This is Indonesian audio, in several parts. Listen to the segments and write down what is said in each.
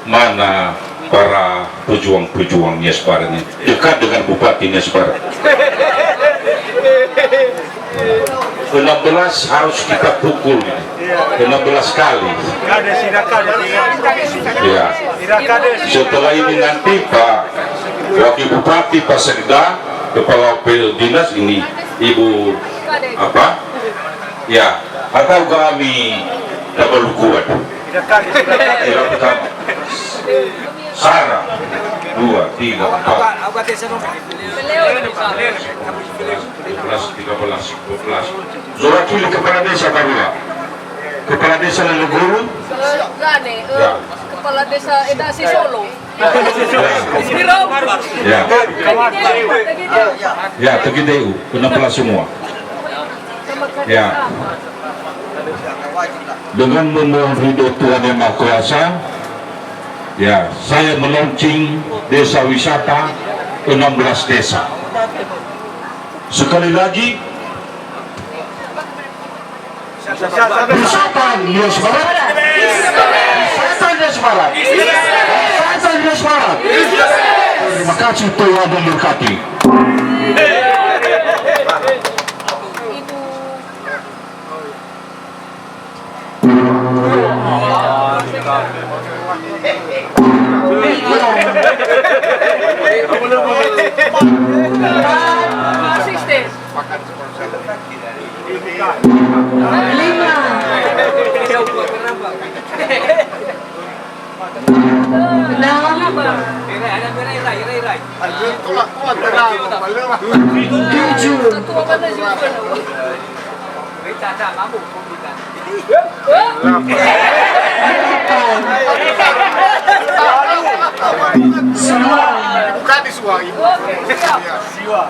Mana para pejuang-pejuang Niasbar ini dekat dengan Bupati Niasbar. 16 harus kita pukul, 16 kali. Ya. Setelah ini nanti Pak Wakil Bupati Pak Sekda, Kepala Dinas ini Ibu apa? Ya, atau kami double kuat. Sarah 2, 3, 4 13, 12 surat pilih kepala desa Barua, kepala desa Leluhur, kepala desa Edasi Solo. Ya, Tegideu, 16 semua. Ya, dengan memohon ridho Tuhan Yang Maha Kuasa, ya, saya melaunching desa wisata 16 desa. Sekali lagi, wisata Nias Barat, wisata Nias Barat, wisata Nias Barat. Terima kasih, Tuhan memberkati. Bukan di Suwa Ibu. Siwa.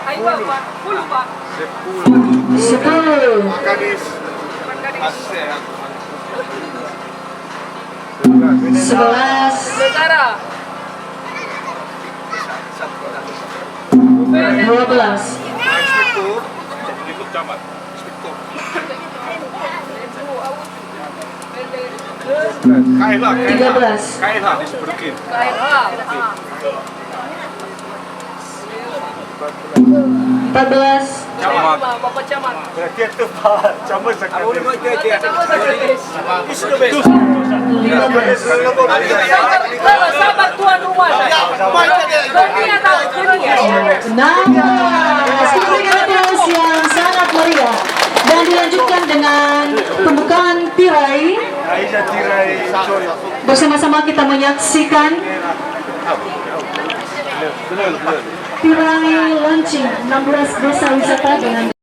10. Makanis. 11. Negara. 12. Inspektur. Ikut camat. Inspektur. KLH. 13. KLH disebutin. KLH. 14. Camat. Bapak camat. Berarti itu Pak Camat sekretaris. Sahabat tuan rumah saya. Dunia tahu dunia. Sekaligus yang sangat meriah dan dilanjutkan dengan pembukaan tirai. Bersama-sama kita menyaksikan tirai launching 16 desa wisata dengan